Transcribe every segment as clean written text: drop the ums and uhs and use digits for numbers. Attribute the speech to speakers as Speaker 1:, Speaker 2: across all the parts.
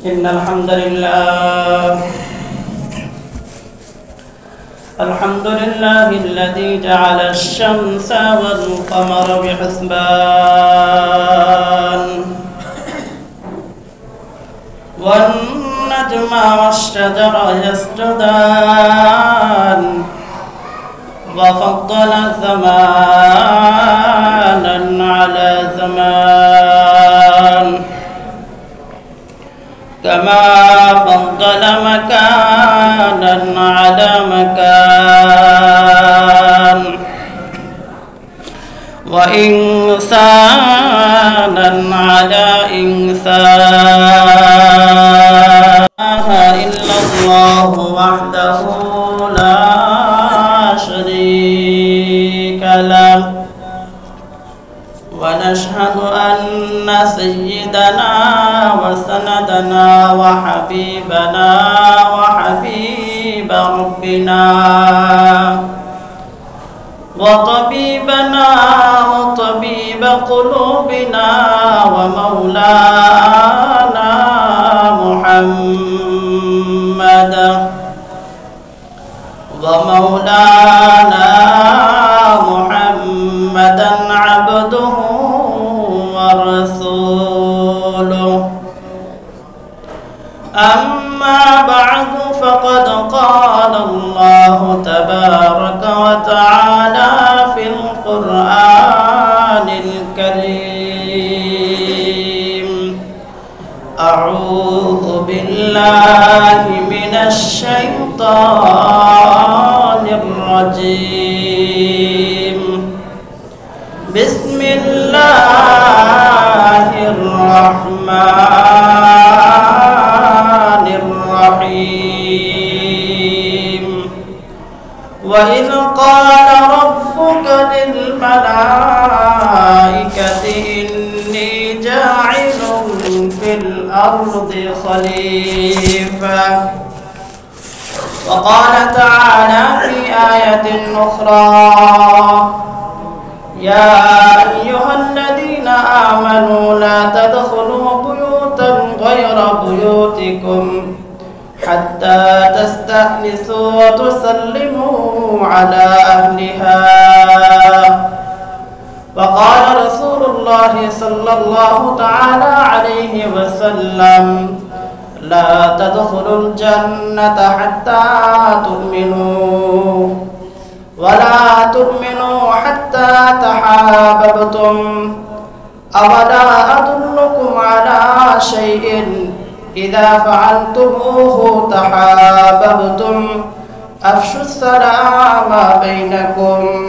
Speaker 1: إن الحمد لله الذي جعل الشمس والقمر بحسبان والنجم والشجر يسجدان وفضل زمانا على زمان كما فضل مكانا على مكان وإنسانا على إنسان لا إله إلا الله وحده لا شريك له ونشهد أن سيدنا وسندنا وحبيبنا وحبيب ربنا وطبيبنا وطبيب قلوبنا ومولانا محمدا عبده ورسوله أما بعد فقد قال الله تبارك وتعالى في القرآن الكريم أعوذ بالله من الشيطان الرجيم بسم الله الرحمن الرحيم وإذ قال ربك للملائكة إني جاعل في الأرض خليفة وقال تعالى في آية أخرى يا أيها الذين آمنوا لا تدخلوا بيوتا غير بيوتكم حتى تستأنسوا وتسلموا على أهلها وقال رسول الله صلى الله تعالى عليه وسلم لا تدخلوا الجنة حتى تؤمنوا ولا تؤمنوا حتى تحاببتم أولا أدلكم على شيء إذا فعلتموه تحاببتم أفشوا السلام بينكم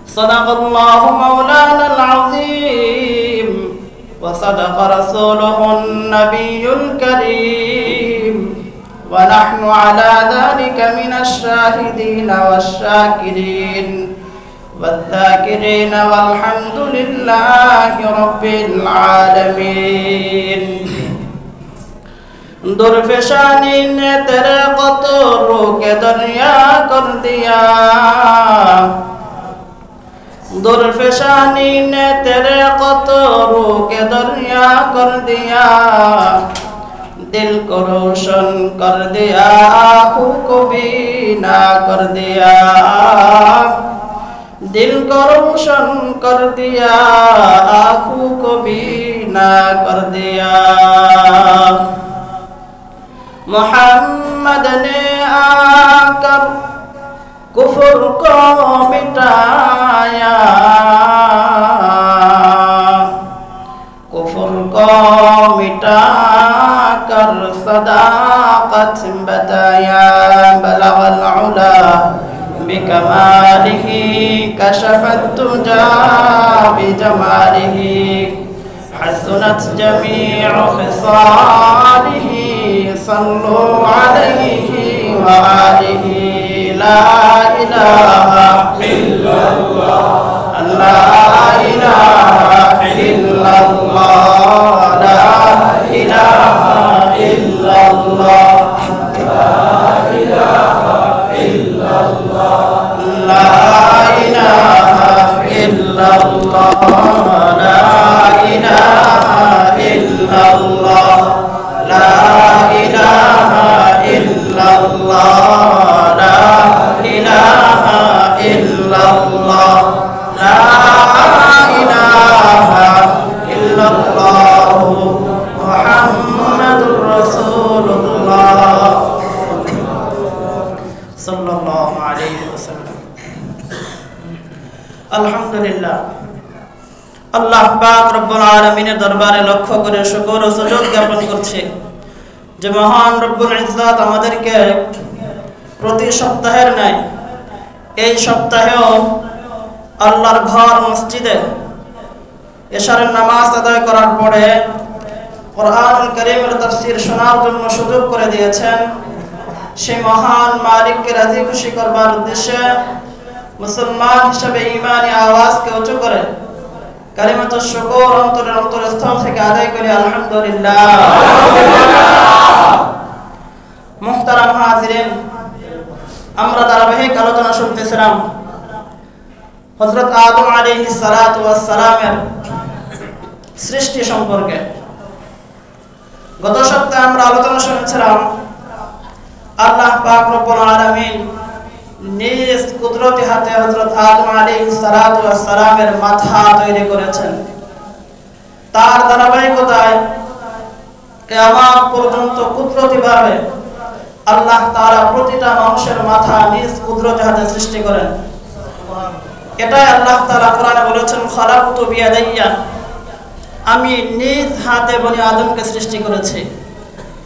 Speaker 1: صدق الله مولانا العظيم وصدق رسوله النبي الكريم ونحن على ذلك من الشاهدين والشاكرين والذاكرين والحمد لله رب العالمين درفشانی نے تیرے قطروں کے دریا کر دیا درفشانی نے تیرے قطروں کے دریا کر دیا दिल को रोशन कर दिया आँखों को बीना कर दिया दिल को रोशन कर दिया आँखों को बीना कर दिया मोहम्मद ने आकर कुफ्र को मिटाया कुफ्र को मिटा कर सदाकत बताया बलग العلا بكماله كشف الدجى بجماله حسنت جميع خصاله صلوا عليه وآله لا إله إلا الله لا إله إلا الله لا إله إلا الله لا إله إلا الله لا إله إلا الله لا إله إلا الله লা ইলাহা ইল্লাল্লাহ লা ইলাহা ইল্লাল্লাহ লা ইলাহা ইল্লাল্লাহ মুহাম্মাদুর রাসূলুল্লাহ সাল্লাল্লাহু আলাইহি ওয়াসাল্লাম। আলহামদুলিল্লাহ, আল্লাহ পাক রব্বুল আলামিনের দরবারে লক্ষ্য করে শুকর ও সুজুদ জ্ঞাপন করছি যে মহান রব্বুল ইজ্জত আমাদেরকে প্রতি সপ্তাহের ন্যায় এই সপ্তাহেও আল্লাহর ঘর মসজিদে এশারের নামাজ আদায় করার পরে কোরআনুল কারীমের তাফসীর শোনার জন্য সুযোগ করে দিয়েছেন। সেই মহান মালিককে রাজি খুশি করবার উদ্দেশ্যে মুসলমান হিসেবে ঈমানি আওয়াজকে উঁচু করে কালিমাতুশ শুকর অন্তরের অন্তরস্থল থেকে আদায় করি আলহামদুলিল্লাহ। মুহতারাম হাজিরিন, আমরা ধারাবাহিক আলোচনা শুনতেছিলাম হযরত আদম আলাইহিস সালাতু ওয়াস সালামের সৃষ্টি সম্পর্কে। গত সপ্তাহে আমরা আলোচনা শুনেছিলাম আল্লাহ পাক রব্বুল আলামিন নিজ কুদরতি হাতে হযরত আদম আলাইহিস সালাতু ওয়াস সালামের মাথা তৈরি করেছেন। তার ধারাবাহিকতায় কিয়ামত পর্যন্ত কুদরতিভাবে আল্লাহ তাআলা প্রতিটা মানুষের মাথা নিজ কুদরতি হাতে সৃষ্টি করেন। এটাই আল্লাহ তাআলা কোরআনে বলেছেন, খালাকতু বিয়াদাইয়া, আমি নিজ হাতে বনি আদমকে সৃষ্টি করেছি।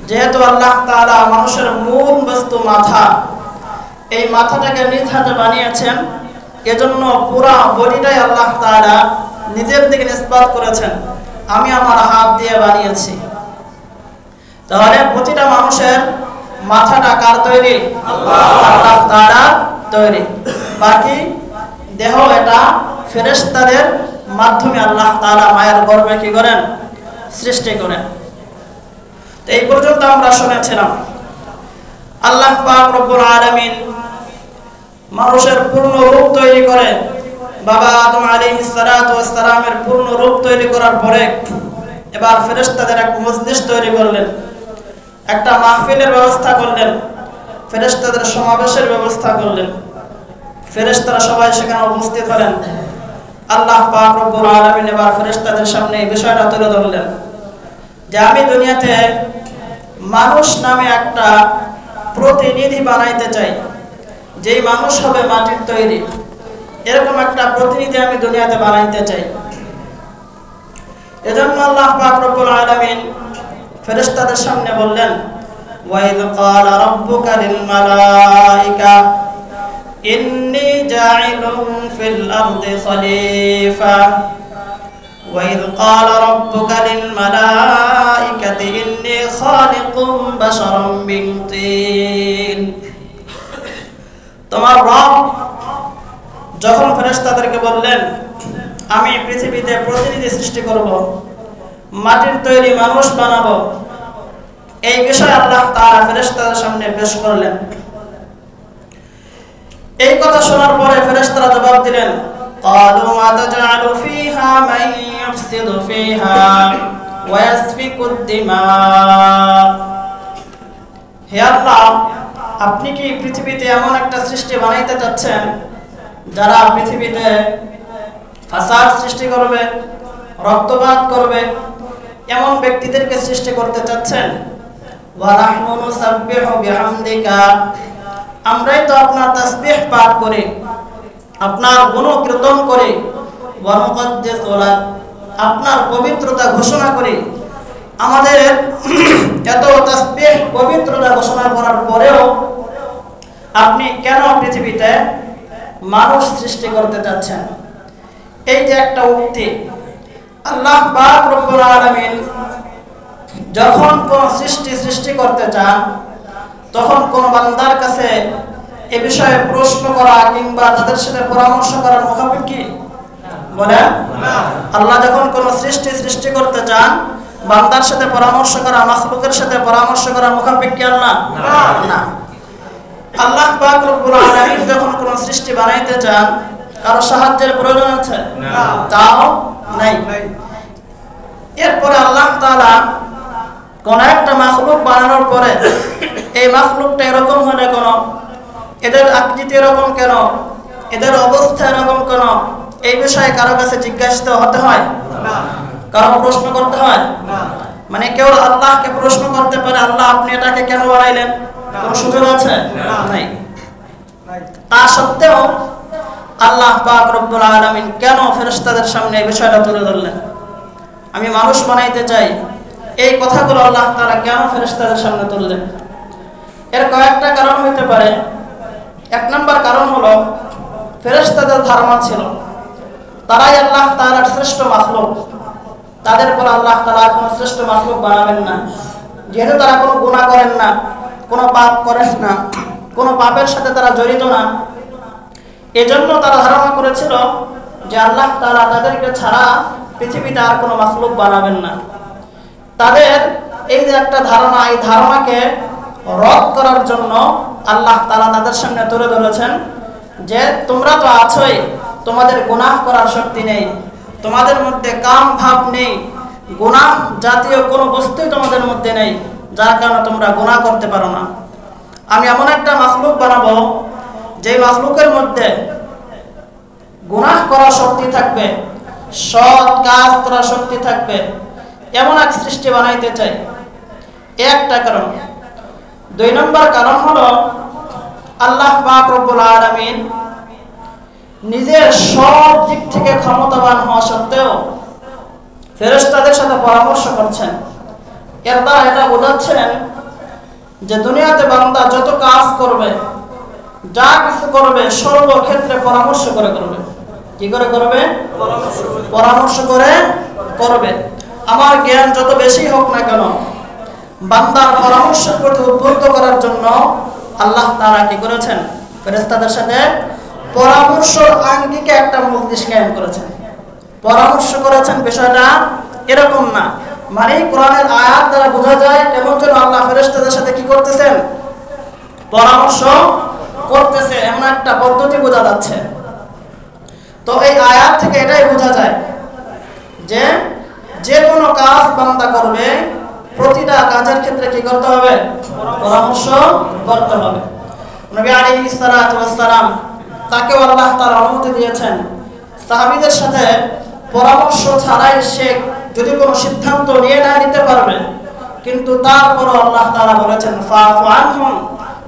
Speaker 1: যেহেতু আল্লাহ তাআলা মানুষের মূল বস্তু মাথা, এই মাথাটাকে নিজ হাতে বানিয়েছেন, এজন্য পুরা বডিটাই আল্লাহ তাআলা নিজের দিকে নিসবত করেছেন, আমি আমার হাত দিয়ে বানিয়েছি। তাহলে প্রতিটা মানুষের মাথাটা কার তৈরি? আল্লাহ তাআলা তৈরি। বাকি দেহ এটা ফেরেশতাদের মাধ্যমে আল্লাহ তাআলা মায়ের গর্ভে কি করেন? সৃষ্টি করেন। তো এই পর্যন্ত আমরা শুনেছিলাম আল্লাহ পাক রব্বুল আলামিন মানুষের পূর্ণ রূপ তৈরি করে বাবা আদম আলাইহিস সালাতু ওয়াস সালামের পূর্ণ রূপ তৈরি করার পরে এবার ফেরেশতাদের এক মজলিস তৈরি করলেন, একটা মাহফিলের ব্যবস্থা করলেন, ফেরেশতাদের সমাবেশের ব্যবস্থা করলেন। ফেরেশতারা সবাই সেখানে উপস্থিত হলেন। আল্লাহ পাক রব্বুল আলামিন এবার ফেরেশতাদের সামনে এই বিষয়টা তুলে ধরলেন যে আমি দুনিয়াতে মানুষ নামে একটা প্রতিনিধি বানাইতে চাই, যেই মানুষ হবে মাটির তৈরি, এরকম একটা প্রতিনিধি আমি দুনিয়াতে বানাইতে চাই। এজন্য আল্লাহ পাক রব্বুল আলামিন ফেরেশতাদের সামনে বললেন, ওয়াইদ ক্বালা রাব্বুকা লিল মালাইকা ইন্নী জাইলুন ফিল আরদি খলিফা ওয়াইদ ক্বালা রাব্বুকা লিল মালাইকাতি ইন্নী খালিকুম বাশারাম মিন তিন। তোমার রব যখন ফেরেশতাদেরকে বললেন আমি পৃথিবীতে প্রতিনিধি সৃষ্টি করব, মাটির তৈরি মানুষ বানাবো, এই বিষয় আল্লাহ তাআলা ফেরেশতাদের সামনে পেশ করলেন। এই কথা শোনার পরে ফেরেশতারা জবাব দিলেন, ক্বালু আতাজআলু ফীহা মান ইফসিদু ফীহা ওয়া ইয়াসফিকুদ দিমা। হে আল্লাহ, আপনি কি পৃথিবীতে এমন একটা সৃষ্টি বানাইতে চাচ্ছেন যারা পৃথিবীতে ফাসাদ সৃষ্টি করবে, রক্তপাত করবে, এমন ব্যক্তিদেরকে সৃষ্টি করতে চাচ্ছেন? ওয়া নাহনু নুসাব্বিহু বিহামদিকা, আমরাই তো আপনার তাসবিহ পাঠ করি, আপনার গুণকীর্তন করি, ওয়া নুকদ্দিসু লাক, আপনার পবিত্রতা ঘোষণা করি। আমাদের এত তাসবিহ পবিত্রতা ঘোষণা করার পরেও আপনি কেন পৃথিবীতে মানুষ সৃষ্টি করতে চাচ্ছেন? এই যে একটা উক্তি, আল্লাহ পাক রব্বুল আলামিন যখন কোন সৃষ্টি করতে চান তখন কোন বান্দার কাছে এ বিষয়ে প্রশ্ন করা কিংবা তাদের সাথে পরামর্শ করার মুখাপেক্ষি কি বলেন? আল্লাহ যখন কোন সৃষ্টি করতে চান বান্দার সাথে পরামর্শ করা, মাখলুকের সাথে পরামর্শ করার মুখাপেক্ষি আল্লাহ না। আল্লাহ পাক রব্বুল আলামিন যখন কোন সৃষ্টি বানাইতে চান কারো সাহায্যের প্রয়োজন আছে? তাও নাই। এরপরে আল্লাহ তাআলা কোন একটা মাখলুক বানানোর পরে এই মাখলুকটা এরকম হলে কেন, এদের আকৃতি এরকম কেন, এদের অবস্থা এরকম কেন, এই বিষয়ে কারো কাছে জিজ্ঞাসিত হতে হয় না, কারো প্রশ্ন করতে হয় না। মানে কেউ আল্লাহকে প্রশ্ন করতে পারে, আল্লাহ আপনি এটাকে কেন বানাইলেন? কোনো সুযোগ আছে? নাই। তা সত্ত্বেও আল্লাহ পাক রব্বুল আলামিন কেন ফেরেশতাদের সামনে এই বিষয়টা তুলে ধরলেন? আমি মানুষ বানাইতে চাই, এই কথাগুলো আল্লাহ তাআলা কেন ফেরেশতাদের সামনে তুললেন? এর কয়েকটা কারণ হইতে পারে। এক নম্বর কারণ হলো ফেরেশতাদের ধারণা ছিল তারাই আল্লাহ তাআলার শ্রেষ্ঠ মাখলুক, তাদের পর আল্লাহ তাআলা কোনো শ্রেষ্ঠ মাখলুক বানাবেন না। যেহেতু তারা কোনো গুনাহ করেন না, কোনো পাপ করেন না, কোনো পাপের সাথে তারা জড়িত না, এজন্য তারা ধারণা করেছিল যে আল্লাহ তাআলা তাদেরকে ছাড়া পৃথিবীতে আর কোনো মাখলুক বানাবেন না। তাদের এই যে একটা ধারণা, এই ধারণাকে রদ করার জন্য আল্লাহ তাআলা তাদের সামনে তুলে ধরেছেন যে তোমরা তো আছোই, তোমাদের গুনাহ করার শক্তি নেই, তোমাদের মধ্যে কাম ভাব নেই, গুনাহ জাতীয় কোনো বস্তুই তোমাদের মধ্যে নেই, যার কারণে তোমরা গুনাহ করতে পারো না। আমি এমন একটা মাখলুক বানাবো যে মাখলুকের মধ্যে গুনাহ করার শক্তি থাকবে, সৎ কাজ করার শক্তি থাকবে, এমন এক সৃষ্টি বানাইতে চাই। একটা কারণ। দুই নম্বর কারণ হলো আল্লাহ পাক রব্বুল আলামিন নিজের সব দিক থেকে ক্ষমতাবান হওয়া সত্ত্বেও ফেরেশতাদের সাথে পরামর্শ করছেন। এর দ্বারা এটা বোঝাচ্ছেন যে দুনিয়াতে বান্দা যত কাজ করবে, যা কিছু করবে, সর্বক্ষেত্রে পরামর্শ করে করবে। কি করে করবে? পরামর্শ করে করবে। আমার জ্ঞান যত বেশি হোক না কেন, বান্দার পরামর্শের প্রতি উদ্বুদ্ধ করার জন্য আল্লাহ তাআলা কি করেছেন? ফেরেশতাদের সাথে পরামর্শ আঙ্গিকে একটা মজলিস কায়েম করেছেন, পরামর্শ করেছেন। বিষয়টা এরকম না, মানে কোরআনের আয়াত দ্বারা বোঝা যায় কেমন যেন আল্লাহ ফেরেশতাদের সাথে কি করতেছেন? পরামর্শ করতেছে, এমন একটা পদ্ধতি বোঝা যাচ্ছে। তো এই আয়াত থেকে এটাই বোঝা যায় যে যে কোনো কাজ বান্দা করবে, প্রতিটা কাজের ক্ষেত্রে কি করতে হবে? পরামর্শ করতে হবে। নবী আলাইহিস সালাতু ওয়াস সালাম তাকে আল্লাহ তাআলা অনুমতি দিয়েছেন সাহাবীদের সাথে পরামর্শ ছাড়াই সে যদি কোনো সিদ্ধান্ত নিতে পারবে, কিন্তু তারপরও আল্লাহ তাআলা বলেছেন ফাফু আনহুম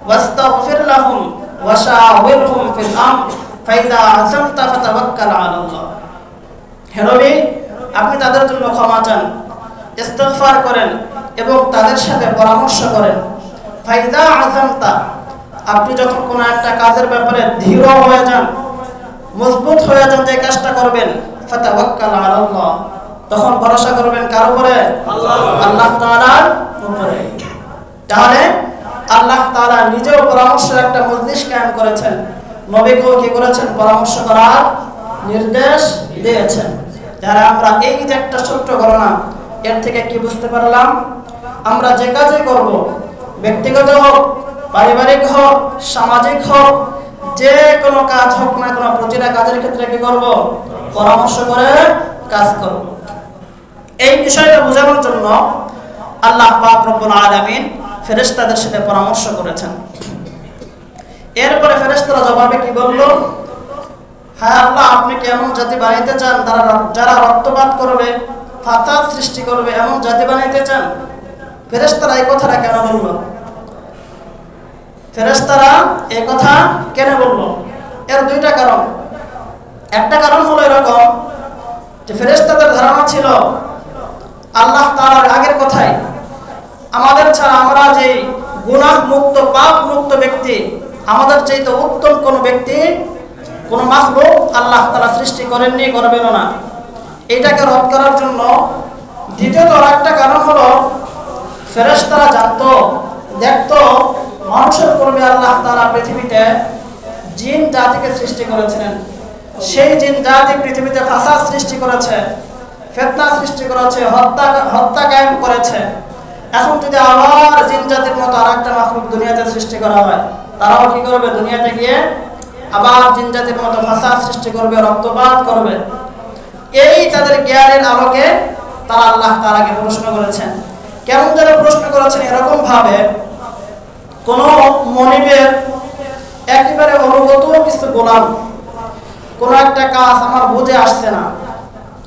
Speaker 1: ওয়াস্তাগফির লাহুম ওয়াশাওিরহুম ফিল আমর ফাইযা আযামতা ফাতাওয়াক্কাল আলাল্লাহ। হে নবী, আপনি তাদের জন্য ক্ষমা চান, ইস্তিগফার করেন এবং তাদের সাথে পরামর্শ করেন। ফাইযা আযামতা, আপনি যখন কোনো একটা কাজের ব্যাপারে দৃঢ় হয়ে যান, মজবুত হয়ে যান যে কাজটা করবেন, ফাতাওয়াক্কাল আলাল্লাহ, তখন ভরসা করবেন কার উপরে? আল্লাহ তাআলার উপরে। তাহলে আল্লাহ তাআলা নিজেও পরামর্শের একটা মজলিস কায়েম করেছেন, নবীকেও কি করেছেন? পরামর্শ করার নির্দেশ দিয়েছেন। যারা আমরা এই যে একটা ছোট্ট ঘটনা, এর থেকে কি বুঝতে পারলাম? আমরা যে কাজই করব, ব্যক্তিগত হোক, পারিবারিক হোক, সামাজিক হোক, যে কোনো কাজ হোক না কেন, প্রতিটা কাজের ক্ষেত্রে কি করব? পরামর্শ করে কাজ করব। এই বিষয়টা বোঝানোর জন্য আল্লাহ পাক রব্বুল আলামিন ফেরেশতাদের সাথে পরামর্শ করেছেন। এরপরে ফেরেশতারা জবাবে কি বলল? হ্যাঁ আল্লাহ, আপনি কি এমন জাতি বানাইতে চান যারা রক্তপাত করবে, ফাসাদ সৃষ্টি করবে, এমন জাতি বানাইতে চান? ফেরেশতারা এই কথাটা কেন বলল? ফেরেশতারা এই কথা কেন বলল? এর দুইটা কারণ। একটা কারণ হলো এরকম যে ফেরেশতাদের ধারণা ছিল আল্লাহ তাআলার আগের কথাই, আমাদের ছাড়া আমরা যে গুনাহ মুক্ত, পাপ মুক্ত ব্যক্তি, আমাদের চাইতে উত্তম কোন ব্যক্তি, কোন মাখলুক আল্লাহ তাআলা সৃষ্টি করেননি, করবেন না। এইটাকে রদ করার জন্য দ্বিতীয়ত আরেকটা কারণ হলো ফেরেশতারা জানতো, দেখতো মানুষের পূর্বে আল্লাহ তাআলা পৃথিবীতে জিন জাতিকে সৃষ্টি করেছিলেন। সেই জিন জাতি পৃথিবীতে ফাসাদ সৃষ্টি করেছে, ফিতনা সৃষ্টি করেছে, হত্যা কায়েম করেছে। এখন যদি আবার জিন জাতির মতো আরেকটা মাখলুক দুনিয়াতে সৃষ্টি করা হয়, তারাও কি করবে? দুনিয়াতে গিয়ে আবার জিন জাতির মতো ফাসাদ সৃষ্টি করবে, রক্তপাত করবে। এই তাদের জ্ঞানের আলোকে তারা আল্লাহ তাআলাকে প্রশ্ন করেছেন। কেমন যেন প্রশ্ন করেছেন এরকম ভাবে কোন মনিবের একেবারে অনুগত কিছু গোলাম, কোন একটা কাজ আমার বুঝে আসছে না,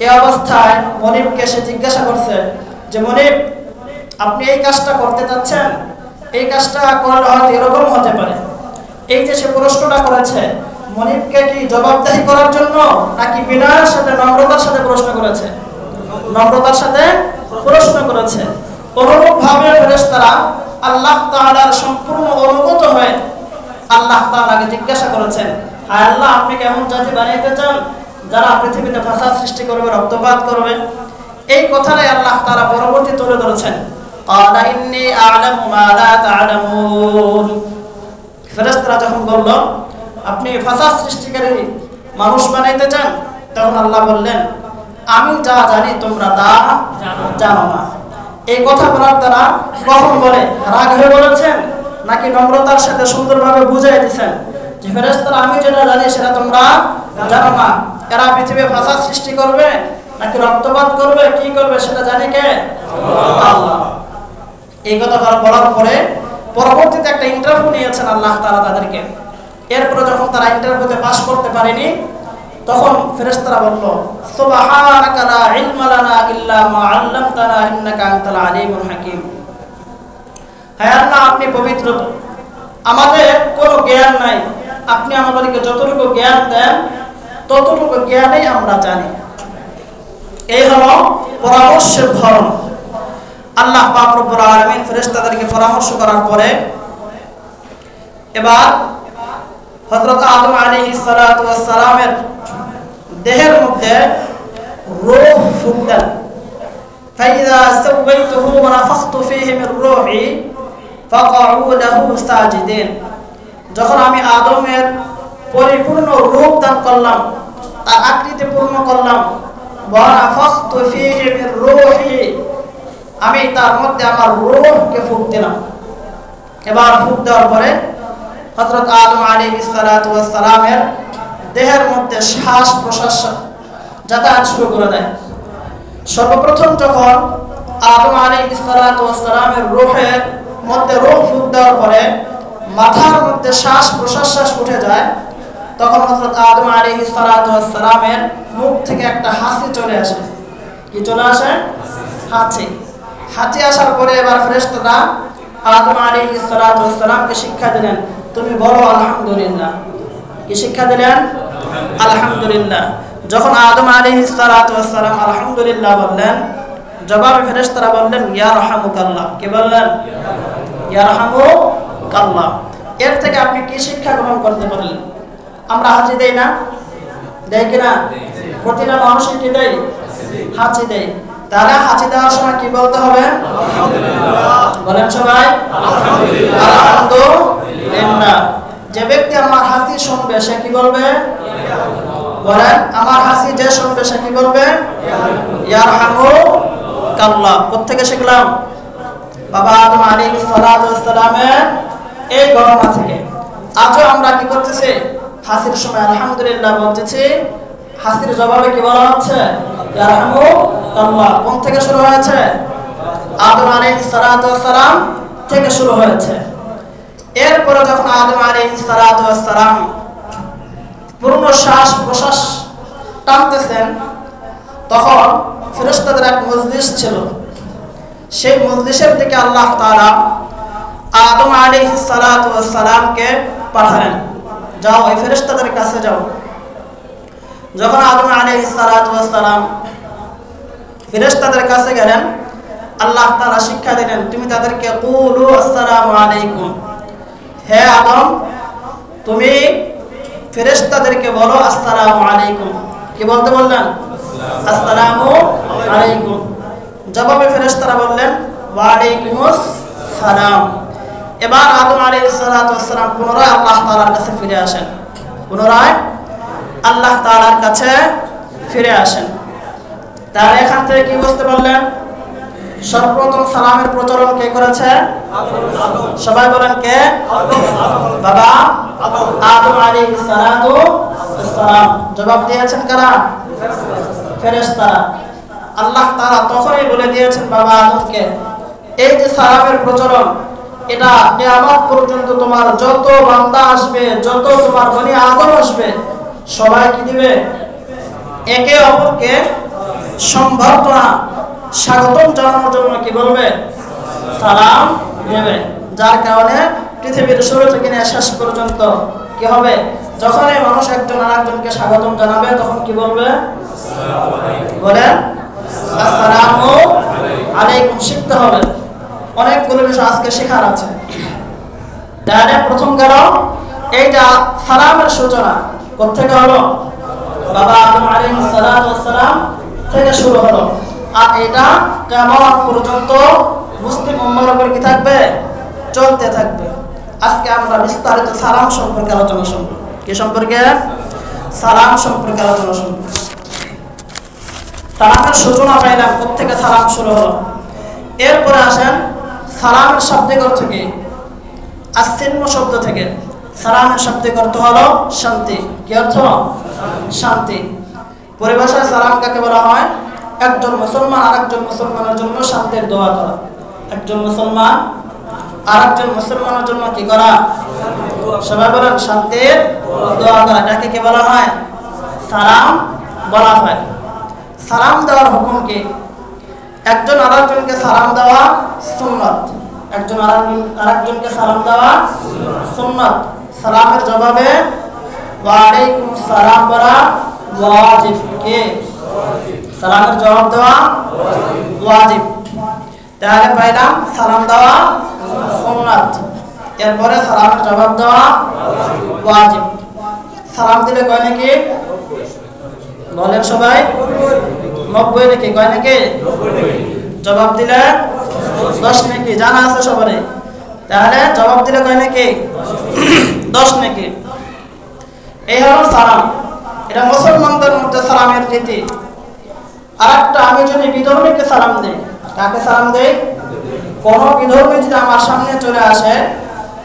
Speaker 1: এই অবস্থায় মনিবকে সে জিজ্ঞাসা করছে যে মনিব, আপনি এই কাজটা করতে চাচ্ছেন, এই কাজটা করলে হয়তো এরকম হতে পারে। এই যে সে প্রশ্নটা করেছে, মনিবকে কি জবাবদাহি করার জন্য নাকি বিনয়ের সাথে নম্রতার সাথে প্রশ্ন করেছে? নম্রতার সাথে প্রশ্ন করেছে। অনুরূপভাবে ফেরেশতারা আল্লাহ তাআলার সম্পূর্ণ অনুগত হয়ে আল্লাহ তাআলাকে জিজ্ঞাসা করেছেন, হায় আল্লাহ, আপনি কেমন জাতি বানাইতে চান যারা পৃথিবীতে ফাসাদ সৃষ্টি করবে, রক্তপাত করবে? এই কথাটাই আল্লাহ তাআলা পরবর্তী তুলে ধরেছেন, ক্বালা ইন্নী আ'লামু মা লা তা'লামুন। ফেরেশতারা যখন বলল আপনি ফাসাদ সৃষ্টিকারী মানুষ বানাইতে চান, তখন আল্লাহ বললেন, আমি যা জানি তোমরা তা জানো না। এই কথা বলার দ্বারা কখন বলে রাগ হয়ে বলেছেন নাকি নম্রতার সাথে সুন্দরভাবে বুঝিয়ে দিয়েছেন যে ফেরেশতারা আমি যেটা জানি সেটা তোমরা জানো না, এরা পৃথিবী ফাসাদ সৃষ্টি করবে নাকি রক্তপাত করবে, কি করবে সেটা জানে কে? আল্লাহ। এই কথা বলার পরে পরবর্তীতে একটা ইন্টারভিউ নিয়েছেন আল্লাহ তাআলা তাদেরকে। এরপরে যখন তারা ইন্টারভিউতে পাস করতে পারেনি, তখন ফেরেশতারা বলল, সুবহানাকা লা ইলমা লানা ইল্লা মা 'আল্লামতানা ইন্নাকা আনতাল আলিমুল হাকীম। হে আল্লাহ, আপনি পবিত্র, আমাদের কোনো জ্ঞান নাই, আপনি আমাদেরকে যতটুকু জ্ঞান দেন ততটুকু জ্ঞানই আমরা জানি। এই হলো পরামর্শের ধরন। আল্লাহ পাক রব্বুল আলামিন ফেরেশতাদেরকে পরামর্শ করার পরে এবার হযরত আদম আলাইহিস সালাতু ওয়াস সালামের দেহের মধ্যে রূহ ফুঁক দেন। ফাইযা সাওয়াইতুহু ওয়া নাফাখতু ফীহি মির রূহি ফাকউ লাহু সাজিদিন। যখন আমি আদমের পরিপূর্ণ রূপ দান করলাম, তার আকৃতি পূর্ণ করলাম, ওয়া নাফাখতু ফীহি মির রূহি, আমি তার মধ্যে আমার রূহকে ফুঁক দিলাম। এবার ফুঁক দেওয়ার পরে হযরত আদম আলাইহিস সালাতু ওয়াস সালামের দেহের মধ্যে শ্বাস প্রশ্বাস যাতায়াত শুরু করে দেয়। সর্বপ্রথম যখন আদম আলাইহিস সালাতু ওয়াস সালামের রূহের মধ্যে রূহ ফুঁক দেওয়ার পরে মাথার মধ্যে শ্বাস প্রশ্বাস উঠে যায়, তখন হযরত আদম আলাইহিস সালাতু ওয়াস সালামের মুখ থেকে একটা হাসি চলে আসে। কি চলে আসে? হাসি। হাসি আসার পরে এবার ফেরেশতারা আদম আলাইহিস সালাতু ওয়াস সালামকে শিক্ষা দিলেন, তুমি বলো আলহামদুলিল্লাহ। কি শিক্ষা দিলেন? আলহামদুলিল্লাহ। যখন আদম আলাইহিস সালাতু ওয়াস সালাম আলহামদুলিল্লাহ বললেন, জবাবে ফেরেশতারা বললেন ইয়ারহামুকাল্লাহ। কি বললেন? ইয়ারহামুকাল্লাহ। এর থেকে আপনি কি শিক্ষা গ্রহণ করতে পারলেন? আমরা হাসি দেই না? দেই কিনা? প্রতিটা মানুষই কি দেয়? হাসি দেয়। তাহলে হাসি দেওয়ার সময় কি বলতে হবে? আলহামদুলিল্লাহ। বলেন সবাই আলহামদুলিল্লাহ। আলহামদুলিল্লাহ। যে ব্যক্তি আমার হাসি শুনবে সে কি বলবে? বলেন, আমার হাসি যে শুনবে সে কি বলবে? ইয়ারহামুকাল্লাহ। কোত্থেকে শিখলাম? বাবা আদম আলাইহিস সালাতু ওয়াস সালামের এই গণনা থেকে। আজও আমরা কি করতেছি? হাসির সময় আলহামদুলিল্লাহ বলতেছি, হাসির জবাবে কি বলা হচ্ছে? ইয়ারহামুকাল্লাহ। কোন থেকে শুরু হয়েছে? আদম আলাইহিস সালাতু ওয়াস সালাম থেকে শুরু হয়েছে। এরপরে যখন আদম আলাইহিস সালাতু ওয়াস সালাম পূর্ণ শ্বাস প্রশ্বাস টানতেছেন, তখন ফেরেশতাদের এক মজলিস ছিল। সেই মজলিসের দিকে আল্লাহ তাআলা আদম আলাইহিস সালাতু ওয়াস সালামকে পাঠালেন, যাও এই ফেরেশতাদের কাছে যাও। যখন আদম আলাইহিস সালাতু ওয়াস সালাম ফেরেশতাদের কাছে গেলেন, আল্লাহ তাআলা শিক্ষা দিলেন, তুমি তাদেরকে কুলু আসসালামু আলাইকুম। হে আদম, তুমি ফেরেশতাদেরকে বলো আসসালামু আলাইকুম। কি বলতে বললেন? আসসালামু আলাইকুম। জবাবে ফেরেশতারা বললেন ওয়া আলাইকুমুস সালাম। এবার আদম আলাইহিস সালাতু ওয়াস সালাম পুনরায় আল্লাহ তাআলার কাছে ফিরে আসেন, পুনরায় আল্লাহ তাআলার কাছে ফিরে আসেন। তাহলে এখান থেকে কি বুঝতে পারলেন? সর্বপ্রথম সালামের প্রচলন কে করেছে? সবাই বলেন কে? বাবা আদম আলাইহিস সালাতু ওয়াস সালাম। জবাব দিয়েছেন কারা? ফেরেশতারা। আল্লাহ তাআলা তখনই বলে দিয়েছেন বাবা আদমকে, এই যে সালামের প্রচলন, এটা কিয়ামত পর্যন্ত তোমার যত বান্দা আসবে, যত তোমার বনি আদম আসবে, সবাই কি দিবে? একে অপরকে সম্বর্ধনা, স্বাগতম জানানোর জন্য কি বলবে? সালাম দেবে। যার কারণে পৃথিবীর শুরু থেকে নিয়ে শেষ পর্যন্ত কি হবে? যখনই মানুষ একজন আরেকজনকে স্বাগতম জানাবে তখন কি বলবে? বলেন আসসালামু আলাইকুম। শিখতে হবে, অনেকগুলো বিষয় আজকে শেখার আছে। তাহলে প্রথম গেল এইটা সালামের সূচনা কোথেকে হলো? বাবা আদম আলাইহিস সালাম থেকে শুরু হলো, আর এটা কিয়ামত পর্যন্ত মুসলিম উম্মাহর উপর কি থাকবে? চলতে থাকবে। আজকে আমরা বিস্তারিত সালাম সম্পর্কে আলোচনা শুনব। কি সম্পর্কে? সালাম সম্পর্কে আলোচনা শুনব। সালামের সূচনা পাইলাম, কোথেকে সালাম শুরু হলো। এরপরে আসেন সালামের শাব্দিক অর্থ কি? আসসালামু শব্দ থেকে। সালামের শাব্দিক অর্থ হলো শান্তি। কি অর্থ? শান্তি। পরিভাষায় সালাম কাকে বলা হয়? একজন মুসলমান আরেকজন মুসলমানের জন্য শান্তির দোয়া করা। একজন মুসলমান আরেকজন মুসলমানের জন্য কি করা? সবাই বলেন শান্তির দোয়া করা। এটাকে কি বলা হয়? সালাম বলা হয়। সালাম দেওয়ার হুকুম কি? একজন আরেকজনকে সালাম দেওয়া সুন্নাত। একজন আরেকজনকে সালাম দেওয়া সুন্নাত। সালামের জবাবে ওয়া আলাইকুম সালাম বলা ওয়াজিব। কি? সালামের জবাব দেওয়া ওয়াজিব। তাহলে পাইলাম সালাম দেওয়া সুন্নাত, এরপরে সালামের জবাব দেওয়া ওয়াজিব। সালাম দিলে কয় নাকি? বলেন সবাই 90 নাকি? কয় নাকি? জবাব দিলে 10 নাকি? জানা আছে সবারই। তাহলে জবাব দিলে কয় নাকি? 10 নাকি? এই হলো সালাম। এটা মুসলমানদের মধ্যে সালামের রীতি। আরেকটা, আমি যদি বিধর্মীকে সালাম দেই, কাকে সালাম দেই? কোন বিধর্মী যদি আমার সামনে চলে আসে,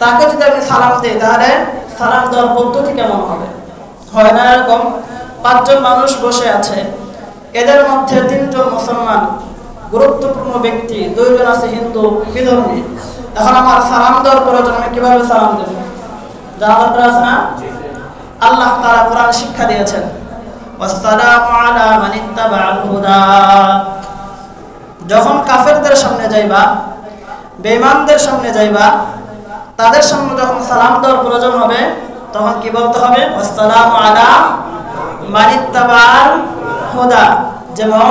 Speaker 1: তাকে যদি আমি সালাম দিই, তাহলে সালাম দেওয়ার পদ্ধতি কেমন হবে? হয় না এরকম? 5 জন মানুষ বসে আছে, এদের মধ্যে 3 জন মুসলমান গুরুত্বপূর্ণ ব্যক্তি, 2 জন আছে হিন্দু বিধর্মী। এখন আমার সালাম দেওয়ার প্রয়োজন, আমি কিভাবে সালাম দেব? জানা দরকার আছে না? আল্লাহ তাআলা কোরআনে শিক্ষা দিয়েছেন, ওয়াসসালামু আলা মান ইত্তাবাআল হুদা। যখন কাফেরদের সামনে যাইবা, বেঈমানদের সামনে যাইবা, তাদের সামনে যখন সালাম দেওয়ার প্রয়োজন হবে, তখন কি বলতে হবে? ওয়াসসালামু আলা মান ইত্তাবাআল হুদা। যেমন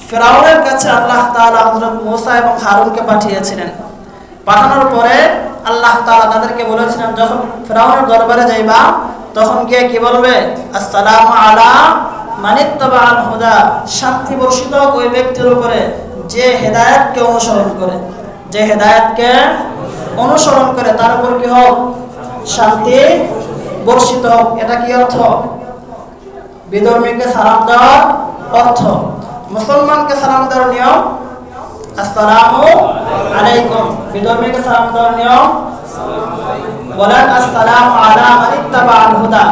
Speaker 1: ফিরআউনের কাছে আল্লাহ তাআলা হযরত মুসা এবং হারুনকে পাঠিয়েছিলেন। পাঠানোর পরে আল্লাহ তাআলা তাদেরকে বলেছিলেন, যখন ফিরআউনের দরবারে যাইবা, তখন গিয়ে কি বলবে? আসসালামু আলা মান ইত্তাবাআল হুদা। শান্তি বর্ষিত হোক ওই ব্যক্তির উপরে যে হেদায়েতকে অনুসরণ করে। যে হেদায়েতকে অনুসরণ করে তার উপর কি হোক? শান্তি বর্ষিত হোক। এটা কি অর্থ? বিধর্মীকে সালাম দেওয়ার অর্থ। মুসলমানকে সালাম দেওয়ার নিয়ম আসসালামু আলাইকুম। বিধর্মীকে সালাম দেওয়ার নিয়ম বলেন আসসালামু আলা মান ইত্তাবাআল হুদা।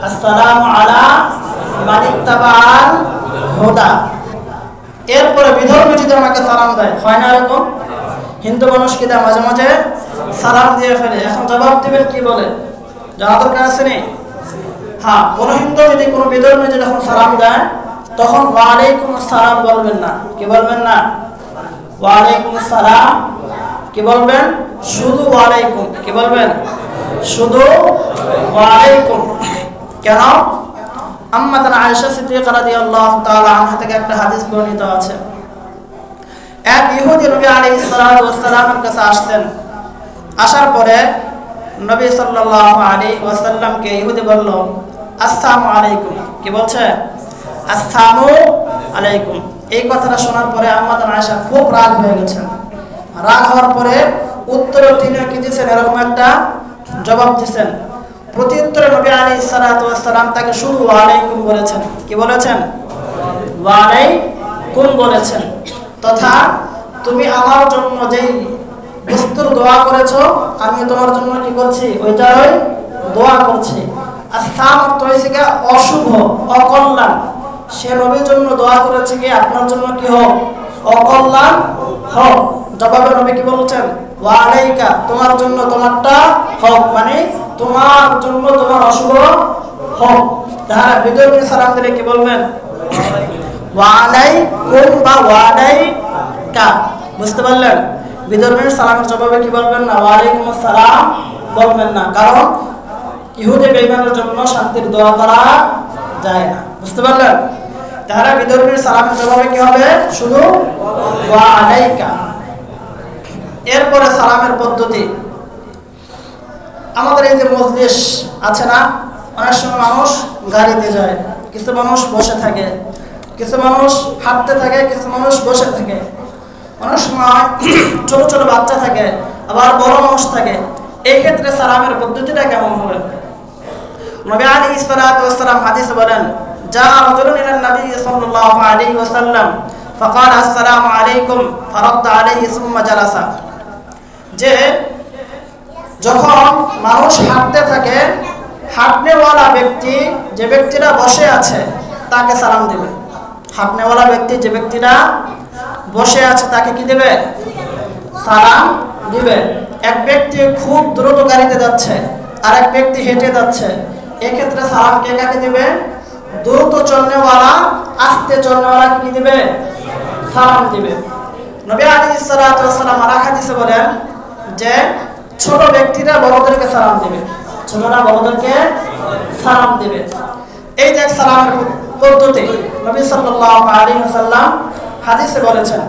Speaker 1: আসসালামু আলা মান ইত্তাবাআল হুদা। এরপরে বিধর্মী যদি আমাকে সালাম দেয়, হয় না এরকম? হিন্দু মানুষ কি দেয়? মাঝে মাঝে সালাম দিয়ে ফেলে। এখন জবাব দিবেন কি বলে? জানা দরকার আছে নি? হ্যাঁ, কোন হিন্দু যদি কোনো বিধর্মী যদি যখন সালাম দেয়, তখন ওয়া আলাইকুম আসসালাম বলবেন না। কি বলবেন না? ওয়া আলাইকুম আসসালাম কি বলবেন? শুধু ওয়া আলাইকুম। কি বলবেন? শুধু ওয়া আলাইকুম। কেন? আম্মাতান আয়েশা সিদ্দিকা রাদিয়াল্লাহু তাআলা আনহা থেকে একটা হাদিস বর্ণিত আছে। এক ইহুদি নবী আলাইহিস সালাতু ওয়াস সালামের কাছে আসছেন। আসার পরে নবী সাল্লাল্লাহু আলাইহি ওয়াসাল্লামকে ইহুদি বলল, আসসালামু আলাইকুম। কি বলছে? আসসালামু আলাইকুম। এই কথাটা শোনার পরে আম্মাতান আয়েশা খুব রাগ হয়ে গেছেন। রাগ হওয়ার পরে উত্তরে তিনি কি দিয়েছেন? এরকম একটা জবাব দিয়েছেন। প্রত্যুত্তরে নবী আলাইহিস সালাতু ওয়াস সালাম তাকে শুধু ওয়া আলাইকুম বলেছেন। কি বলেছেন? ওয়া আলাইকুম বলেছেন। তথা তুমি আমার জন্য যেই বস্তুর দোয়া করেছো, আমি তোমার জন্য কি করছি? ওইটারই দোয়া করছি। আসসালাম অর্থ হয়েছে কি? অশুভ, অকল্যাণ। সে নবীর জন্য দোয়া করেছে কি আপনার জন্য কি হোক? অকল্যাণ হোক। জবাবে নবী কি বলছেন? ওয়া আলাইকা, তোমার জন্য তোমারটা হোক, মানে তোমার জন্য তোমার অশুভ হোক। তাহলে বিধর্মী সালাম দিলে কি বলবেন? ওয়া আলাইকুম বা ওয়া আলাইকা। বুঝতে পারলেন? বিধর্মীর সালামের জবাবে কি বলবেন না? ওয়া আলাইকুম আসসালাম বলবেন না, কারণ ইহুদি বেঈমানের জন্য শান্তির দোয়া করা যায় না। বুঝতে পারলেন? তাহলে বিধর্মীর সালামের জবাবে কি হবে? শুধু ওয়া আলাইকা। এরপরে সালামের পদ্ধতি, আমাদের এই যে মজলিস আছে না, অনেক সময় মানুষ গাড়িতে যায়, কিছু মানুষ বসে থাকে, কিছু মানুষ হাঁটতে থাকে, কিছু মানুষ বসে থাকে, অনেক সময় ছোট ছোট বাচ্চা থাকে, আবার বড় মানুষ থাকে। এই ক্ষেত্রে সালামের পদ্ধতিটা কেমন হবে? নবী আলাইহিস সালাতু ওয়াস সালাম হাদিসে বলেন, যা রাজুলুন ইলা নবী সাল্লাল্লাহু আলাইহি ওয়াসাল্লাম ফাকাল আসসালামু আলাইকুম ফারাদ্দা আলাইহি সুম্মা জালাসা। যে যখন মানুষ হাঁটতে থাকে, হাঁটনেওয়ালা ব্যক্তি, যে ব্যক্তিরা বসে আছে তাকে সালাম দেবে। হাঁটনেওয়ালা ব্যক্তি, যে ব্যক্তিরা বসে আছে তাকে কি দেবে? সালাম দিবে। এক ব্যক্তি খুব দ্রুত গাড়িতে যাচ্ছে, আর এক ব্যক্তি হেঁটে যাচ্ছে, এক্ষেত্রে সালাম কে কাকে দিবে? দ্রুত চলনেওয়ালা আস্তে চলনেওয়ালা কি দিবে? সালাম দিবে। নবী আলাইহিস সালাতু ওয়াস সালাম আর হাদিসে বলেন যে ছোট ব্যক্তিরা বড়দেরকে সালাম দিবে, ছোটরা বড়দেরকে সালাম দিবে। এই যে সালামের পদ্ধতি নবী সাল্লাল্লাহু আলাইহি ওয়াসাল্লাম হাদিসে বলেছেন,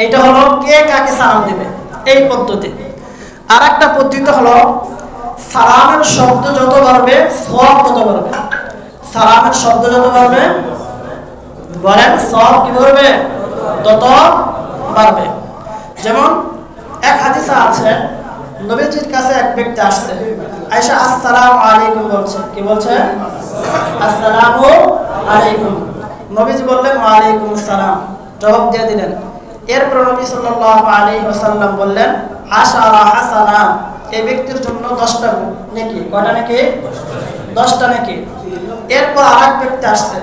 Speaker 1: এটা হলো কে কাকে সালাম দিবে এই পদ্ধতি। আর একটা পদ্ধতি হলো সালামের শব্দ যত বাড়বে সওয়াব তত বাড়বে। সালামের শব্দ যত বাড়বে, বলেন সওয়াব কি বাড়বে? তত বাড়বে। যেমন এক হাদিসে আছে, নবীজির কাছে এক ব্যক্তি আসছে, আয়েশা আসসালামু আলাইকুম বলছে। কি বলছে? আসসালামু আলাইকুম। নবীজি বললেন ওয়া আলাইকুম আসসালাম, জবাব দিয়ে দিলেন। এরপর নবী সাল্লাল্লাহু আলাইহি ওয়াসাল্লাম বললেন আশারা হাসানা, এই ব্যক্তির জন্য 10টা নেকি। কয়টা নেকি? 10টা নেকি। এরপর আরেক ব্যক্তি আসছে,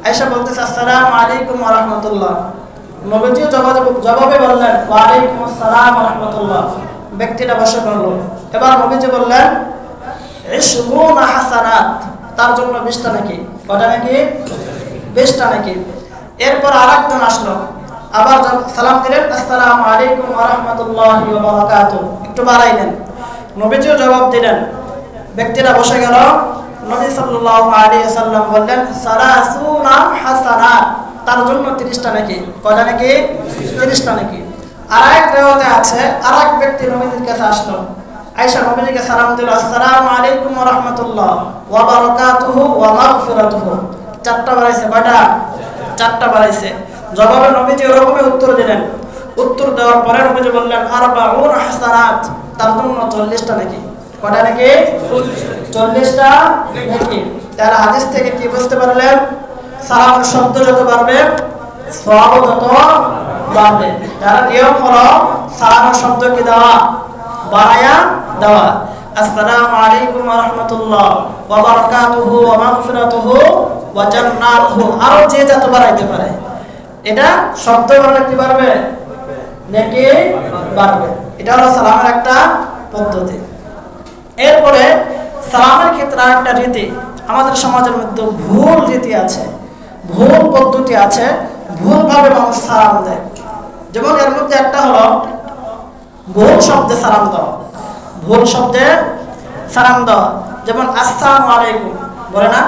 Speaker 1: আয়েশা বলতেছে আসসালামু আলাইকুম ওয়া রাহমাতুল্লাহ। নবীজি জবাবে বললেন ওয়া আলাইকুম আসসালাম ওয়া রাহমাতুল্লাহ। ব্যক্তিটা বসে পড়ল। এবার নবীজি বললেন ইশরুনা হাসানাত, তার জন্য 20টা নাকি। কয়টা নাকি? 20টা নাকি। এরপর আরেকজন আসলো, আবার সালাম দিলেন আসসালামু আলাইকুম ওয়া রাহমাতুল্লাহি ওয়া বারাকাতুহু, একটু বাড়াইলেন। নবীজিও জবাব দিলেন। ব্যক্তিটা বসে গেল। নবী সাল্লাল্লাহু আলাইহি ওয়াসাল্লাম বললেন সালাসুনা হাসানাত, তার জন্য 30টা নাকি। কয়টা নাকি? 30টা নাকি। আরেক রিওয়ায়াতে আছে, আরেক ব্যক্তি নবীজির কাছে আসলো, আয়েশা নবীজিকে সালাম দিল আসসালামু আলাইকুম ওয়া রাহমাতুল্লাহ ওয়া বারাকাতুহু ওয়া মাগফিরাতুহু। 4টা বাড়াইছে। কয়টা? 4টা বাড়াইছে। জবাবে নবীজি এরকমই উত্তর দিলেন। উত্তর দেওয়ার পরে নবীজি বললেন আরবাউন হাসানাত, তার জন্য 40টা নাকি। কয়টা নাকি? 40টা নাকি। তার হাদিস থেকে কি বুঝতে পারলেন? সালামের শব্দ যত বাড়বে সওয়াব তত বাড়বে। তার নিয়ম হলো সালামের শব্দ কি দেওয়া? বাড়ায়া দেওয়া। আসসালামু আলাইকুম ওয়া রাহমাতুল্লাহ ওয়া বারাকাতুহু ওয়া মাগফিরাতুহু ওয়া জান্নাতুহু, আরো যে যত বাড়াইতে পারে। এটা শব্দ বাড়লে কি বাড়বে? নেকি বাড়বে। এটা হলো সালামের একটা পদ্ধতি। এরপরে সালামের ক্ষেত্রে একটা রীতি, আমাদের সমাজের মধ্যে ভুল রীতি আছে, ভুল পদ্ধতি আছে, ভুলভাবে মানুষ সালাম দেয়। যেমন এর মধ্যে একটা হলো ভুল শব্দে সালাম দেওয়া। ভুল শব্দে সালাম দেওয়া, যেমন আসসালামু আলাইকুম বলে না,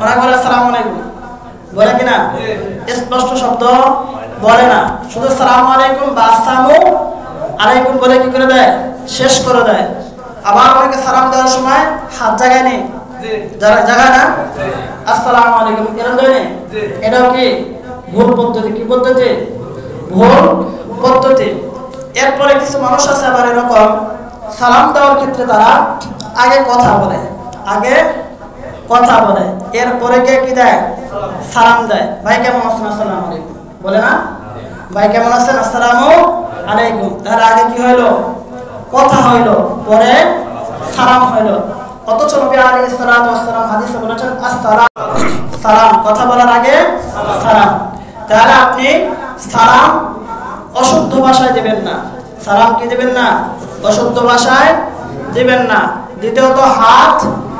Speaker 1: অনেক বলে আসসালামু আলাইকুম, বলে কিনা? স্পষ্ট শব্দ বলে না, শুধু আসসালামু আলাইকুম বা আসসালামু আলাইকুম বলে কি করে দেয়? শেষ করে দেয়। আবার অনেকে সালাম দেওয়ার সময় হাত জায়গায় নেই, জায়গায় না, আসসালামু আলাইকুম এরকম দেয় নেই। এটাও কি ভুল পদ্ধতি? কি পদ্ধতি? ভুল পদ্ধতি। এরপরে কিছু মানুষ আছে আবার এরকম, সালাম দেওয়ার ক্ষেত্রে তারা আগে কথা বলে, আগে কথা বলে, এরপরে কে কি দেয়? সালাম দেয়। ভাই কেমন আছেন? আসসালামু আলাইকুম বলে না? ভাই কেমন আছেন? আসসালামু আলাইকুম। তার আগে কি হইলো? কথা হইলো, পরে সালাম হইলো। অথচ নবী আলাইহিস সালাতু ওয়াস সালাম হাদিসে বলেছেন আসসালাম, সালাম কথা বলার আগে সালাম। তাহলে আপনি সালাম অশুদ্ধ ভাষায় দিবেন না। সালাম কি দিবেন না? অশুদ্ধ ভাষায় দিবেন না। দ্বিতীয়ত হাত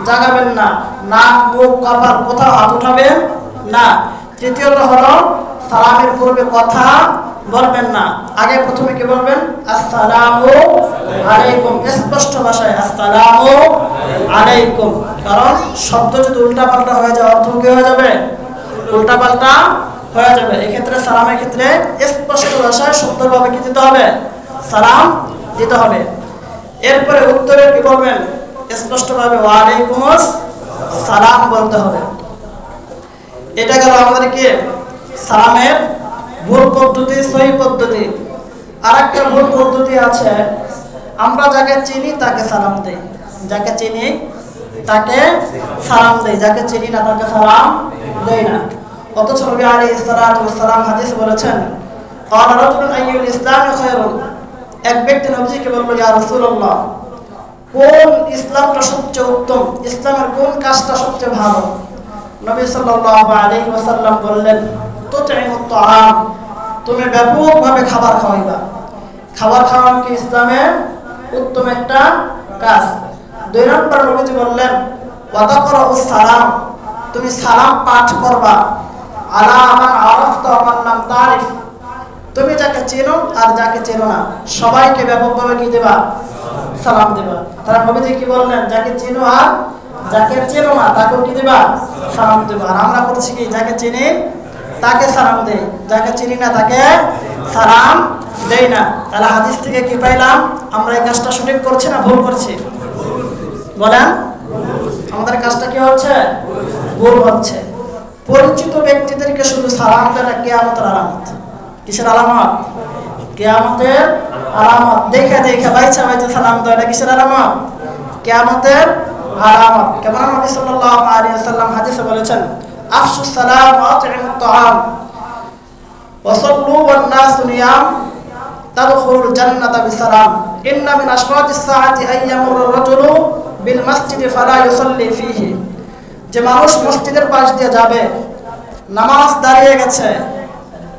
Speaker 1: জাগাবেন না, নাক মুখ কপাল কোথাও হাত উঠাবেন না। তৃতীয়ত হলো সালামের পূর্বে কথা বলবেন না। আগে প্রথমে কি বলবেন? আসসালামু আলাইকুম, স্পষ্ট ভাষায় আসসালামু আলাইকুম। কারণ শব্দ যদি উল্টাপাল্টা হয়ে যায় অর্থ কি হয়ে যাবে? উল্টাপাল্টা হয়ে যাবে। এক্ষেত্রে সালামের ক্ষেত্রে স্পষ্ট ভাষায় সুন্দরভাবে কি দিতে হবে? সালাম দিতে হবে। এরপরে উত্তরে কি বলবেন? স্পষ্টভাবে ওয়ালাইকুম সালাম বলতে হবে। এটা গেল আমাদেরকে সালামের ভুল পদ্ধতি, সহি পদ্ধতি। আর একটা ভুল পদ্ধতি আছে, আমরা যাকে চিনি তাকে সালাম দেই, যাকে চিনি তাকে সালাম দেই, যাকে চিনি না তাকে সালাম দেই না। অথচ নবী আলাইহিস সালাতু ওয়াস সালাম হাদিসে বলেছেন, ক্বালা রাজুলুন আইয়ুল ইসলামি খায়রুন, এক ব্যক্তি নবীজিকে বলল, ইয়া রাসূলুল্লাহ, কোন ইসলামটা সবচেয়ে উত্তম, ইসলামের কোন কাজটা সবচেয়ে ভালো? নবী সাল্লাল্লাহু আলাইহি ওয়াসাল্লাম বললেন, তুতঈমুত তাআম, তুমি ব্যাপকভাবে খাবার খাওয়াইবা। খাবার খাওয়ানো কি ইসলামের উত্তম একটা কাজ। 2 নম্বর নবীজি বললেন, ওয়া তাকরাউস সালাম, তুমি সালাম পাঠ করবা। আলা মান আরাফতা ওয়া মান লাম তারিফ, তুমি যাকে চেনো আর যাকে চেনো না সবাইকে ব্যাপকভাবে কি দেবা? সালাম দেবা। তারা নবীজি কি বললেন? যাকে চেনো আর যাকে চেনো না তাকেও কি দেবা? সালাম দেবা। আর আমরা করছি কি? যাকে চিনি তাকে সালাম দেই, যাকে চিনি না তাকে সালাম দেই না। তাহলে হাদিস থেকে কি পাইলাম? আমরা এই কাজটা সঠিক করছি না ভুল করছি? বলেন, আমাদের কাজটা কি হচ্ছে? ভুল হচ্ছে। পরিচিত ব্যক্তিদেরকে শুধু সালাম দেওয়া কিয়ামতের আলামত। কিসের আলামত? কিয়ামতের আলামত। দেখে দেখে বাইচা বাইচা সালাম দেওয়া, এটা কিসের আলামত? কিয়ামতের আলামত। কেমন নবী সাল্লাল্লাহু আলাইহি ওয়াসাল্লাম হাদিসে বলেছেন, আফশুস সালাম ওয়া আত'ইমুত তাআম ওয়া সাল্লু ওয়ান নাসু নিয়াম তাদখুলুল জান্নাতা বিসালাম। ইন্না মিন আশরাতিস সাআতি আইয়ামুর রাজুলু বিল মাসজিদি ফালা ইউসাল্লি ফীহি, যে মানুষ মসজিদের পাশ দিয়ে যাবে, নামাজ দাঁড়িয়ে গেছে,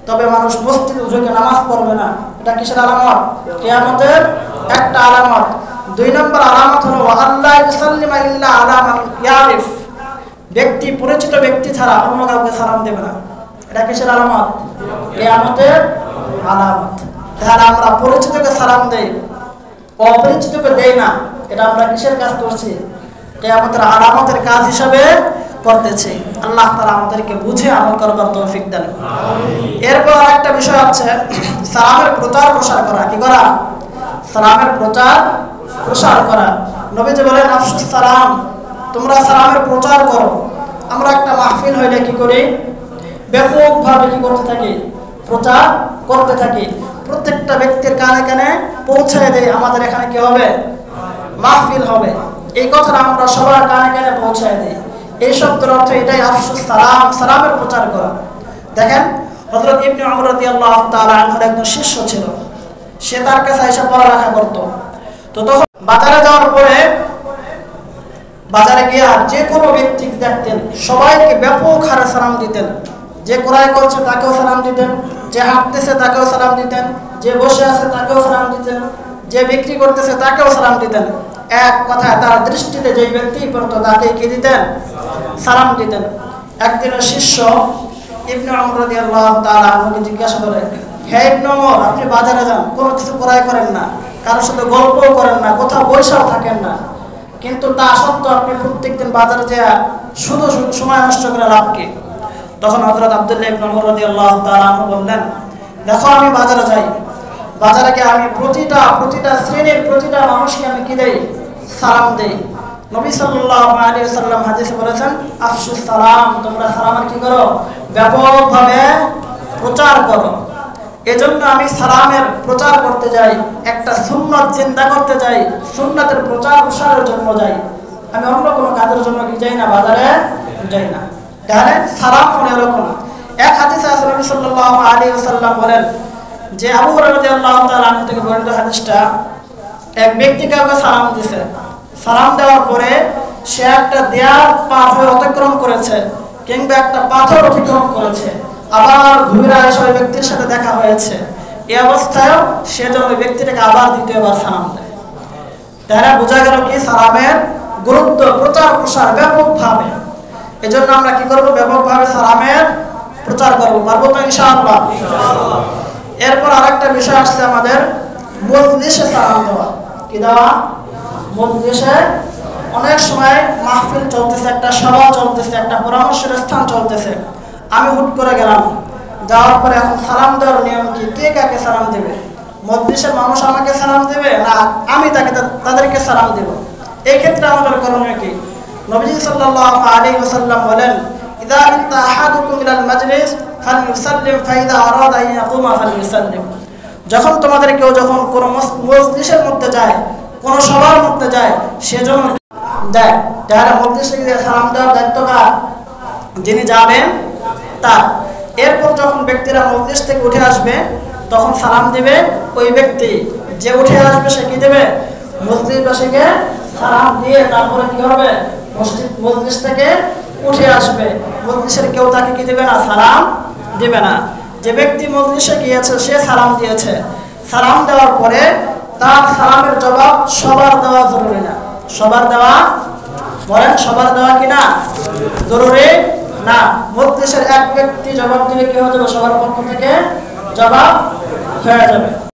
Speaker 1: তবে মানুষ মসজিদে ঢুকে নামাজ পড়বে না। এটা কিসের আলামত? কিয়ামতের একটা আলামত। 2 নম্বর আলামত হলো আল্লাহ ইউসাল্লিমা ইল্লা আলা মান ইয়ারিফ, ব্যক্তি পরিচিত ব্যক্তি ছাড়া অন্য কাউকে সালাম দেবে না। এটা কিসের আলামত? কিয়ামতের আলামত। তাহলে আমরা পরিচিতকে সালাম দেই, অপরিচিতকে দেই না। এটা আমরা কিসের কাজ করছি? কিয়ামতের আলামতের কাজ হিসাবে করতেছি। আল্লাহ তাআলা আমাদেরকে বুঝে আমল করবার তৌফিক দেন। এরপর একটা বিষয় আছে সালামের প্রচার প্রসার করা। কি করা? সালামের প্রচার প্রসার করা। নবীজি বলেন, আফশুস সালাম, তোমরা সালামের প্রচার করো। আমরা একটা মাহফিল হইলে কি করি? ব্যাপকভাবে কি করতে থাকি? প্রচার করতে থাকি। প্রত্যেকটা ব্যক্তির কানে কানে পৌঁছায় দেয় আমাদের এখানে কি হবে? মাহফিল হবে। এই কথাটা আমরা সবার কানে কানে পৌঁছায় দেই। এই শব্দের অর্থ এটাই, আফশুস সালাম, সালামের প্রচার করা। দেখেন, হযরত ইবনে উমর রাদিয়াল্লাহু তাআলা আনহুর একজন শিষ্য ছিল, সে তার কাছে এসে পড়ালেখা করত। তো তখন বাজারে যাওয়ার পরে বাজারে গিয়ে যে কোনো ব্যক্তি দেখতেন সবাইকে ব্যাপক হারে সালাম দিতেন। যে ক্রয় করছে তাকেও সালাম দিতেন, যে হাঁটতেছে তাকেও সালাম দিতেন, যে বসে আছে তাকেও সালাম দিতেন, যে বিক্রি করতেছে তাকেও সালাম দিতেন। এক কথায় তার দৃষ্টিতে যেই ব্যক্তি পড়তো তাকে কি দিতেন? সালাম দিতেন। একদিন শিষ্য ইবনে উমর রাদিয়াল্লাহু তাআলা আনহুকে জিজ্ঞাসা করে, হে ইবনে উমর, আপনি বাজারে যান, কোনো কিছু ক্রয় করেন না, কারোর সাথে গল্পও করেন না, কোথাও বসেও থাকেন না, কিন্তু তা সত্ত্বেও আপনি প্রত্যেকদিন বাজারে যায় শুধু সময় নষ্ট করে লাভ কি? তখন হযরত আব্দুল্লাহ ইবনে উমর রাদিয়াল্লাহু তাআলা আনহু বললেন, দেখো আমি বাজারে যাই, বাজারে গিয়ে আমি প্রতিটা শ্রেণীর প্রতিটা মানুষকে আমি কি দেই? সালাম দেই। নবী সাল্লাল্লাহু আলাইহি ওয়াসাল্লাম হাদিসে বলেছেন, আফশুস সালাম, তোমরা সালামের কি করো? ব্যাপকভাবে প্রচার করো। এজন্য আমি সালামের প্রচার করতে যাই, একটা সুন্নাত জিন্দা করতে যাই, সুন্নাতের প্রচার প্রসারের জন্য যাই। আমি অন্য কোনো কাজের জন্য কি যাই না, বাজারে যাই না। তাহলে সালাম হলো এরকম। এক হাদিসে আছে নবী সাল্লাল্লাহু আলাইহি ওয়াসাল্লাম বলেন যে, আবু হুরায়রা রাদিয়াল্লাহু তাআলা আনহু থেকে বর্ণিত হাদিসটা, এক ব্যক্তি কাউকে সালাম দিয়েছে, সালাম দেওয়ার পরে সে একটা দেয়াল পার হয়ে অতিক্রম করেছে কিংবা একটা পাথর অতিক্রম করেছে, আবার ঘুরে এসে ওই ব্যক্তির সাথে দেখা হয়েছে। এই অবস্থায়ও সে যেন ওই ব্যক্তিটাকে আবার দ্বিতীয়বার সালাম দেয়। তাহলে বোঝা গেল কি সালামের গুরুত্ব প্রচার প্রসার ব্যাপকভাবে। এজন্য আমরা কি করব? ব্যাপকভাবে সালামের প্রচার করব। পারবো তো ইনশাআল্লাহ? এরপর আরেকটা বিষয় আসছে আমাদের মজলিসে সালাম দেওয়া। কি দেওয়া? মজলিসে অনেক সময় মাহফিল চলতেছে, একটা সভা চলতেছে, একটা পরামর্শের স্থান চলতেছে, আমি হুট করে গেলাম, যাওয়ার পরে এখন সালাম দেওয়ার নিয়ম কি? কে কাকে সালাম দেবে? মজলিসের মানুষ আমাকে সালাম দেবে না আমি তাদেরকে সালাম দেব? এই ক্ষেত্রে আমাদের করণীয় কি? নবীজি সাল্লাল্লাহু আলাইহি ওয়াসাল্লাম বলেন, ইযা ইনতা আহাদুকুম ইলাল মাজলিস ফালইউসাল্লিম ফাইদা আরাদা আন ইয়াকুমা ফালইউসাল্লিম। যখন তোমাদের কেউ যখন কোনো মজলিসের মধ্যে যায়, কোনো সভার মধ্যে যায়, সেজন্য দেয়, তাহলে মজলিসে গিয়ে সালাম দেওয়ার দায়িত্ব কার? যিনি যাবেন তার। এরপর যখন ব্যক্তিরা মজলিস থেকে উঠে আসবে তখন সালাম দেবে ওই ব্যক্তি যে উঠে আসবে। সে কি দেবে? মজলিসবাসীকে সালাম দিয়ে তারপরে কি হবে? মজলিস থেকে উঠে আসবে। মজলিসের কেউ তাকে কি দেবে না? সালাম দেবে না। যে ব্যক্তি মজলিসে গিয়েছে সে সালাম দিয়েছে। সালাম দেওয়ার পরে তার সালামের জবাব সবার দেওয়া জরুরি না। সবার দেওয়া, বলেন সবার দেওয়া কি না? জরুরি না। মজলিসের এক ব্যক্তি জবাব দিলে কি হয়ে যাবে? সবার পক্ষ থেকে জবাব হয়ে যাবে।